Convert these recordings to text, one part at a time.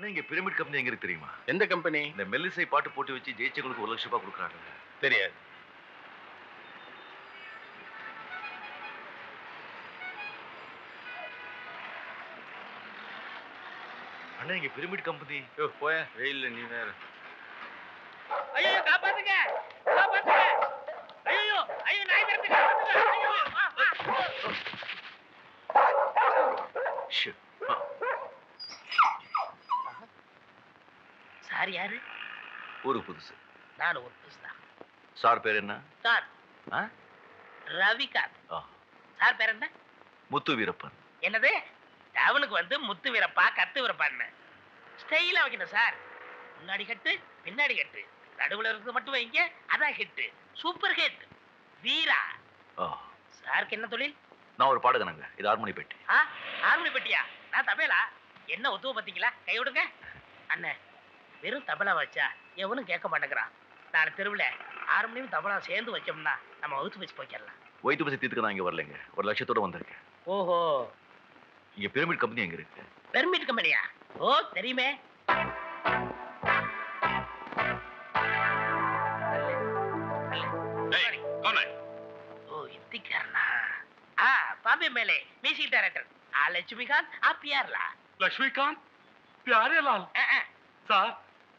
ஆனா இங்க pyramid company எங்க இருக்கு தெரியுமா? எந்த கம்பெனி? இந்த மெல்லிசை பாட்டு போட்டு வச்சு ஜெயிச்சவங்களுக்கு 1 லட்சம் ரூபாய் கொடுக்குறாங்க. தெரியாது. அண்ணா இங்க பிரமிட் கம்பெனி. போய வெயில்ல நீ வேற. ஐயோ காப்பாத்துங்க, காப்பாத்துங்க. ஐயோ ஐயோ நாய் விரட்டு காப்பாத்துங்க. ஐயோ சார் யாரு? ஒரு புதுசு. நான் ஒரு புதுசுதான். சார் பேர் என்ன? சார் ரவிகாந்த். சார் பேர் என்ன? முத்து வீரப்பன். என்னது? டவுனுக்கு வந்து முத்து வீரப்பா கத்து வீரப்பான்னு ஸ்டைலா வைக்கணும் சார். முன்னாடி கட்டு பின்னாடி கட்டு நடுவுல இருந்து மட்டும் வைங்க, அதான் ஹிட். Super hit. வீரா. சாருக்கு என்ன தொழில்? நான் ஒரு பாடகனங்க. இது ஹார்மோனி பெட்டி. ஹார்மோனி பெட்டியா? நான் தபேலா. என்ன ஒத்துவ பாத்தீங்களா? கை விடுங்க அண்ணே. வெறும் தபலா வச்சா எவனும் கேட்க மாட்டேங்கிறான். நாளை தெருவில் ஹார்மோனியம் தபலா சேர்ந்து வச்சோம்னா நம்ம வகுத்து வச்சு போய்க்கலாம். வயிற்று பசி தீர்த்துக்க நான் இங்க வரலைங்க. 1 லட்சத்தோட வந்திருக்கேன். ஓஹோ. இங்க பிரமிட் கம்பெனி எங்க இருக்கு? பிரமிட் கம்பெனியா? ஓ தெரியுமே. ஓ இந்திக்காரனா? பாம்பே மேலே மியூசிக் டைரக்டர் लक्ष्मीकांत. आप प्यार ला? लक्ष्मीकांत प्यारे लाल सार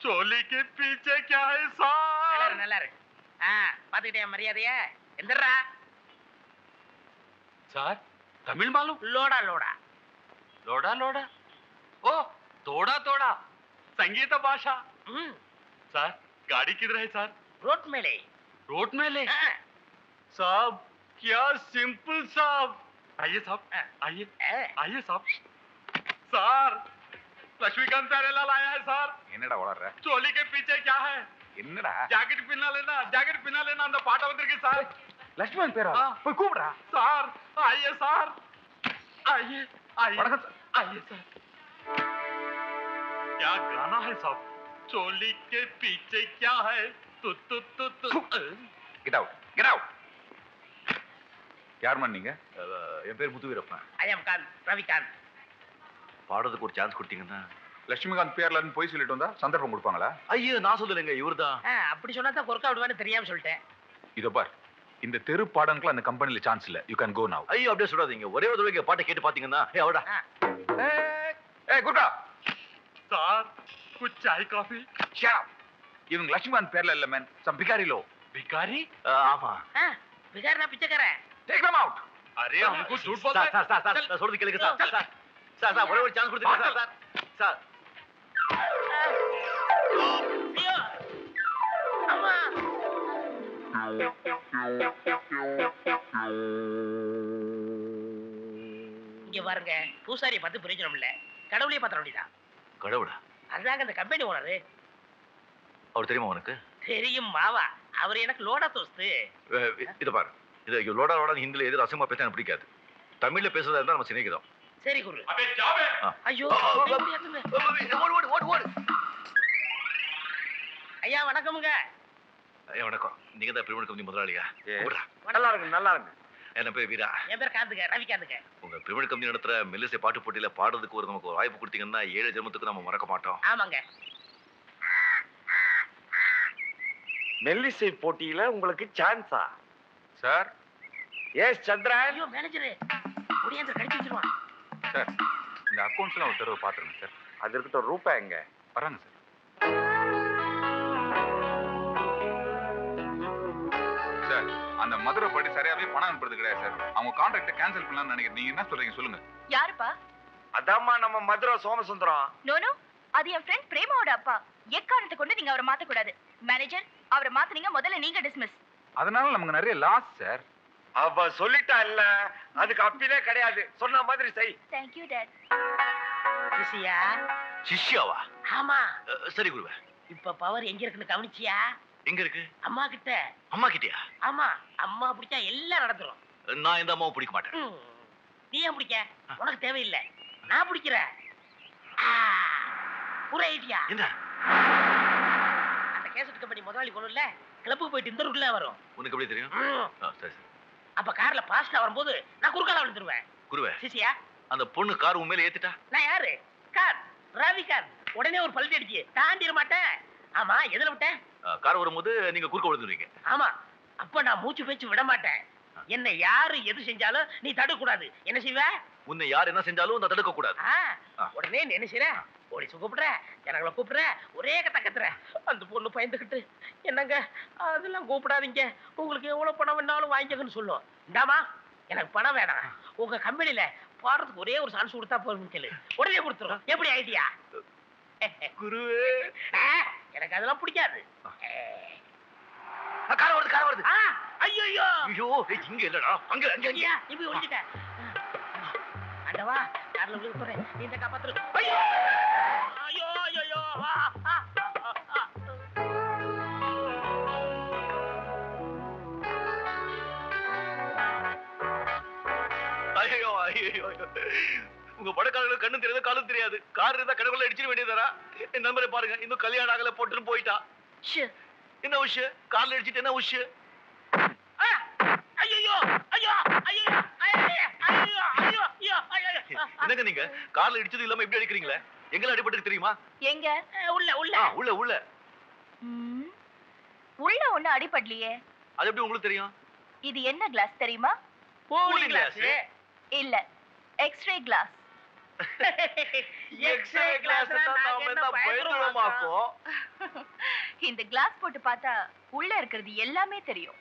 चोली के पीछे क्या है सार? நல்லா இருக்கு. பாத்துக்கிட்டே மரியாதையா எந்திரா सार तमिल मालूम? लोड़ा लोड़ा लोड़ा लोड़ा ओ तोड़ा तोड़ा संगीत भाषा. सार गाड़ी किधर है सार? रोड में ले. रोड में ले? साहब क्या सिंपल साहब. आइए साहब आइए आइए साहब. सार लक्ष्मीकांत प्यारे लाल आया है सार. என்னடா வளர்ற? चोली के पीछे क्या है? என்னடா? जैकेट पहना लेना அந்த பாட்ட வந்திருக்கு சார். லட்சுமணன் பேரா? போய் கூப்பிடுடா. சார் आइए सार आइए आइए வணக்கம் சார். आइए सार. क्या गाना है साहब? चोली के पीछे क्या है? तु तु तु तु. Get out get out. யார் மன்னீங்க? என் பேர் முத்து வீரப்பன். ஐ அம் காந்த் ரவிகாந்த். பாடுறதுக்கு ஒரு சான்ஸ் கொடுத்தீங்கன்னா. லட்சுமிகாந்த் பேர்லன்னு போய் சொல்லிட்டு வந்தா சந்தர்ப்பம் கொடுப்பாங்களா? ஐயோ நான் சொல்லலைங்க, இவர்தான். அப்படி சொன்னா தான் கொர்க்கா விடுவான்னு தெரியாம சொல்லிட்டேன். இதோ பார், இந்த தெரு பாடங்களுக்கு அந்த கம்பெனில சான்ஸ் இல்ல. யூ கேன் கோ நவ. ஐயோ அப்படியே சொல்லாதீங்க. ஒரே ஒரு தடவை பாட்டை கேட்டு பாத்தீங்கன்னா அவடா. ஏய் குட்டா. சார் कुछ चाय कॉफी. Shut up. இவங்க லட்சுமிகாந்த் பேர்ல இல்ல மேன். Some Bihari low. भिखारी? ஆமா. பிகாரனா பிச்சைக்காரன். Take them out. अरे हमको झूठ बोलते हैं. சார் சொல்றது கேளுங்க சார். சார் ஒரே ஒரு சான்ஸ் கொடுத்துங்க சார். சார் ஐயோ அம்மா. இங்க பாருங்க, பூசாரியை பார்த்து பிரயோஜனம் இல்ல, கடவுளையே பார்த்த வேண்டியதான். கடவுளா? அதுதாங்க அந்த கம்பெனி ஓனரு. அவர் தெரியுமா உனக்கு? தெரியும் மாவா. அவர் எனக்கு லோடா தோஸ்து. இத பாரு, இது லோடா லோடா ஹிந்தில எது அசமா பேச எனக்கு பிடிக்காது. தமிழ்ல பேசுறதா இருந்தா நம்ம சிநேகிதம். சரி குரு. अबे जावे. ஐயோ ஓடு. ஐயா வணக்கமுங்க. ஐயா வணக்கம். நீங்க தான் பிரமிட் கம்பெனி முதலாளியா? நல்லா இருக்கு. என்ன பேர் வீரா. என் பேர் காந்துங்க, ரவிகாந்துங்க. உங்க பிரமிட் கம்பெனி நடத்துற மெல்லிசை பாட்டு போட்டியில பாடுறதுக்கு நமக்கு ஒரு வாய்ப்பு கொடுத்தீங்கன்னா 7 ஜென்மத்துக்கு நம்ம மறக்க மாட்டோம். ஆமாங்க. மெல்லிசை போட்டியில உங்களுக்கு சான்ஸா? சார் எஸ் சந்திரன். ஐயோ மேனேஜர் ஒடியாந்து கடிச்சு வச்சிருவான். சார் இந்த அக்கவுண்ட்ஸ்லாம் ஒரு தடவை பாத்துருங்க சார். அது இருக்கட்டும், ரூபாய் எங்க? வராங்க சார். சார் அந்த மதுரை படி சரியாவே பணம் அனுப்புறது கிடையாது சார். அவங்க கான்ட்ராக்ட கேன்சல் பண்ணலாம்னு நினைக்கிறேன். நீங்க என்ன சொல்றீங்க சொல்லுங்க. யாருப்பா? அதாம்மா நம்ம மதுரை சோமசுந்தரம். நோ அது என் ஃப்ரெண்ட் பிரேமாவோட அப்பா. எக்காரணத்தை கொண்டு நீங்க அவரை மாத்த கூடாது. மேனேஜர் அவரை மாத்துனீங்க, முதல்ல நீங்க டிஸ்மிஸ். அதனால நமக்கு நிறைய லாஸ் சார். அவ சொல்லிட்டா இல்ல, அதுக்கு அப்பீலே கிடையாது. சொன்ன மாதிரி செய். Thank you dad. சிசியா? சிஷ்யாவா? ஆமா. சரி குருவே. இப்ப பவர் எங்க இருக்குன்னு கவனிச்சியா? எங்க இருக்கு? அம்மா கிட்ட. அம்மா கிட்டயா? ஆமா, அம்மா பிடிச்சா எல்லாம் நடந்துரும். நான் இந்த அம்மாவை பிடிக்க மாட்டேன். நீ ஏன் பிடிக்க? உனக்கு தேவையில்லை, நான் பிடிக்கிறேன். ஒரு ஐடியா. என்ன? அந்த கேசட் கம்பெனி முதலாளி போகணும்ல, கிளப்புக்கு போயிட்டு இந்த ரூட்ல வரும். உனக்கு எப்படி தெரியும்? சரி. அப்ப கார்ல பாஸ்டா வரும்போது நான் குறுக்கால விழுந்துருவேன். குருவே, சிசியா அந்த பொண்ணு கார் உண்மையில ஏத்திட்டா? நான் யாரு? கார் ரவிகாந்த். உடனே ஒரு பல்ட்டி அடிச்சு தாண்டிட மாட்டேன். ஆமா, எதுல விட்டேன்? கார் வரும்போது நீங்க குறுக்க விழுந்துருவீங்க. ஆமா, அப்ப நான் மூச்சு பேச்சு விட மாட்டேன். என்ன யாரு எது செஞ்சாலும் நீ தடுக்க கூடாது. என்ன செய்வ? உன்னை யார் என்ன செஞ்சாலும் நான் தடுக்க கூடாது. உடனே நீ என்ன செய்ற? போலீஸ் கூப்பிடுற, ஜனங்களை கூப்பிடுற, ஒரே கத்துற. அந்த பொண்ணு பயந்துகிட்டு, என்னங்க அதெல்லாம் கூப்பிடாதீங்க, உங்களுக்கு எவ்வளவு பணம் வேணாலும் வாங்கிக்கன்னு சொல்லும். இந்தாமா, எனக்கு பணம் வேணாம், உங்க கம்பெனில பாடுறதுக்கு ஒரே ஒரு சான்ஸ் கொடுத்தா போதும் சொல்லு, உடனே கொடுத்துரும். எப்படி ஐடியா? குருவே, எனக்கு அதெல்லாம் பிடிக்காது. கார் வருது. ஐயோ ஐயோ, இங்க இல்லடா, அங்க அங்க அங்க. இப்படி ஒழிச்சிட்டேன். ஆண்டவா, கார்ல விழுக போறேன், நீ இந்த காப்பாத்துரு. ஐயோ ஐயோ ஐயோ. ஐயோ ஐயோ, உங்க படக்காரங்களுக்கு கண்ணு தெரியாது, காலும் தெரியாது. கார் இருந்தா கடவுள அடிச்சிட வேண்டியதாரா? என் நம்பரை பாருங்க, இன்னும் கல்யாணம் ஆகல, போட்டுன்னு போயிட்டா. என்ன விஷயம்? கார்ல அடிச்சிட்டு என்ன விஷயம்? ஐயோ ஐயோ ஐயோ ஐயோ ஐயோ ஐயோ. என்னங்க நீங்க கார்ல இடிச்சது இல்லாம இப்படி அடிக்கிறீங்களே? எங்கெல்லாம் அடிபட்டு தெரியுமா? எங்க? உள்ள உள்ள உள்ள உள்ள. உள்ள ஒண்ணு அடிபடலையே. அது எப்படி உங்களுக்கு தெரியும்? இது என்ன கிளாஸ் தெரியுமா? Cooling glass. இல்ல, எக்ஸ்ரே கிளாஸ். எக்ஸ்ரே கிளாஸ் நாம என்ன பயந்துருமாக்கோ? இந்த கிளாஸ் போட்டு பார்த்தா உள்ள இருக்கிறது எல்லாமே தெரியும்.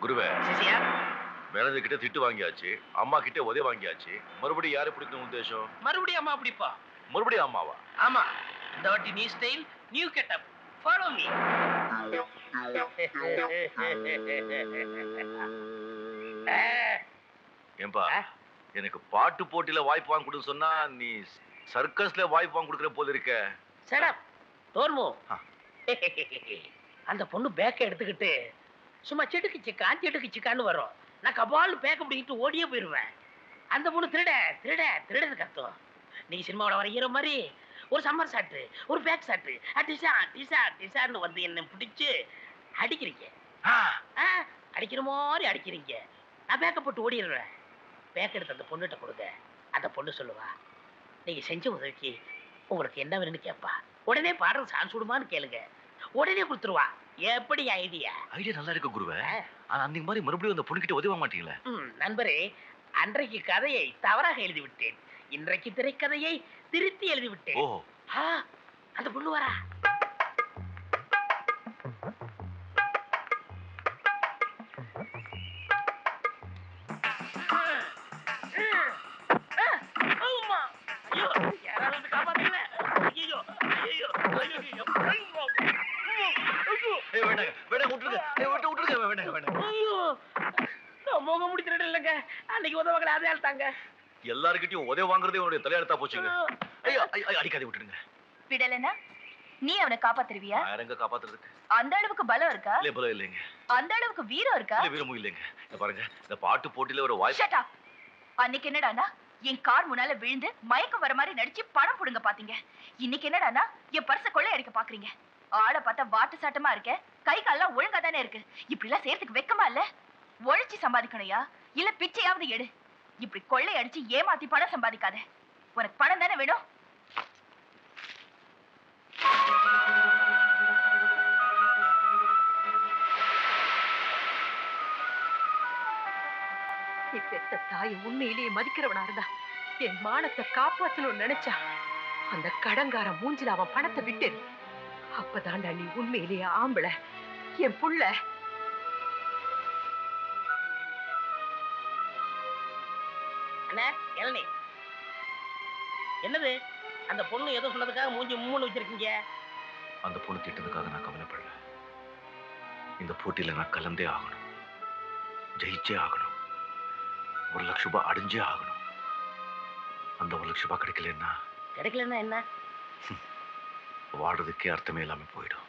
குருவே, சிசியா, மேனேஜர் கிட்ட திட்டு வாங்கியாச்சு, அம்மா கிட்ட உதவி வாங்கியாச்சு. மறுபடியும் யாரை பிடிக்கணும் உத்தேசம்? மறுபடியும் அம்மா பிடிப்பா. மறுபடியும் அம்மாவா? ஆமா, இந்த வாட்டி new style, new getup. Follow me. ஏன்பா, எனக்கு பாட்டு போட்டியில வாய்ப்பு வாங்கி கொடுன்னு சொன்னா நீ சர்க்கஸ்ல வாய்ப்பு வாங்கி கொடுக்குற போல இருக்க. சடப் தோர்மோ. அந்த பொண்ணு பேக்க எடுத்துக்கிட்டு சும்மா சிடுக்கு சிக்கான்னு வரும். நான் கபால் பேக்க பிடிக்கிட்டு ஓடியே போயிருவேன். அந்த பொண்ணு திருடது கத்தும். நீ சினிமாவோட வரைகிற மாதிரி ஒரு சம்மர் ஷாட்டு, ஒரு பேக் ஷாட்டு, டிசான்னு வந்து என்ன பிடிச்சு அடிக்கிறீங்க. அடிக்கிற மாதிரி அடிக்கிறீங்க. நான் பேக்க போட்டு ஓடிடுவேன். பேக் எடுத்து அந்த பொண்ணுகிட்ட கொடுங்க. அந்த பொண்ணு சொல்லுவா, நீங்க செஞ்ச உதவிக்கு உங்களுக்கு என்ன வேணும்னு கேட்பா. உடனே பாடுறது சான்ஸ் விடுமான்னு கேளுங்க, உடனே கொடுத்துருவா. எப்படி ஐடியா? ஐடியா நல்லா இருக்கு குருவே. ஆனா அந்த மாதிரி மறுபடியும் அந்த பொண்ணுகிட்ட உதவ மாட்டீங்களே? நண்பரே, அன்றைக்கு கதையை தவறாக எழுதி விட்டேன். இன்றைக்கு திரைக்கதையை திருத்தி எழுதி விட்டேன். ஓ, அந்த பொண்ணு வரா. எல்லார்கிட்டயும் உதவி வாங்குறதே உன்னுடைய தலையெழுத்தா போச்சுங்க. ஐயோ அடிக்காதே, விட்டுடுங்க. விடலனா நீ அவனை காப்பாத்துருவியா? யாரங்க காப்பாத்துறதுக்கு? அந்த அளவுக்கு பலம் இருக்கா? இல்ல, பலம் இல்லைங்க. அந்த அளவுக்கு வீரம் இருக்கா? இல்ல, வீரமும் இல்லைங்க. இத பாருங்க, இந்த பாட்டு போட்டியில ஒரு வாய்ப்பு. Shut up. அன்னைக்கு என்னடானா என் கார் முன்னால விழுந்து மயக்கம் வர மாதிரி நடிச்சு பணம் புடுங்க பாத்தீங்க. இன்னைக்கு என்னடானா என் பர்ஸ கொள்ளை அடிக்க பாக்குறீங்க. ஆளை பார்த்தா வாட்டு சாட்டமா இருக்க, கை கால்லாம் ஒழுங்கா தானே இருக்கு. இப்படி எல்லாம் சேர்த்துக்கு வெக்கமா இல்ல? உழைச்சி சம்பாதிக்கணும்யா, இல்ல பிச்சையாவது எடு. இப்படி கொள்ளை அடிச்சு ஏமாத்தி பணம் சம்பாதிக்காத. உனக்கு பணம் தானே வேணும்? நீ பெத்த தாய் உண்மையிலேயே மதிக்கிறவனா இருந்தா என் மானத்தை காப்பாத்தணும்னு நினைச்சா அந்த கடங்கார மூஞ்சில அவன் பணத்தை விட்டு. அப்பதாண்டா நீ உண்மையிலேயே ஆம்பளை, என் புள்ள. என்னது அந்த பொண்ணு ஏதோ சொன்னதுக்காக மூஞ்சி மூணு வச்சிருக்கீங்க? அந்த பொண்ணு திட்டதுக்காக நான் கவலைப்படல. இந்த போட்டியில நான் கலந்தே ஆகணும், ஜெயிச்சே ஆகணும், 1 லட்சம் ரூபாய் அடைஞ்சே ஆகணும். அந்த 1 லட்சம் ரூபாய் கிடைக்கலன்னா என்ன வாழ்றதுக்கே அர்த்தமே இல்லாம போயிடும்.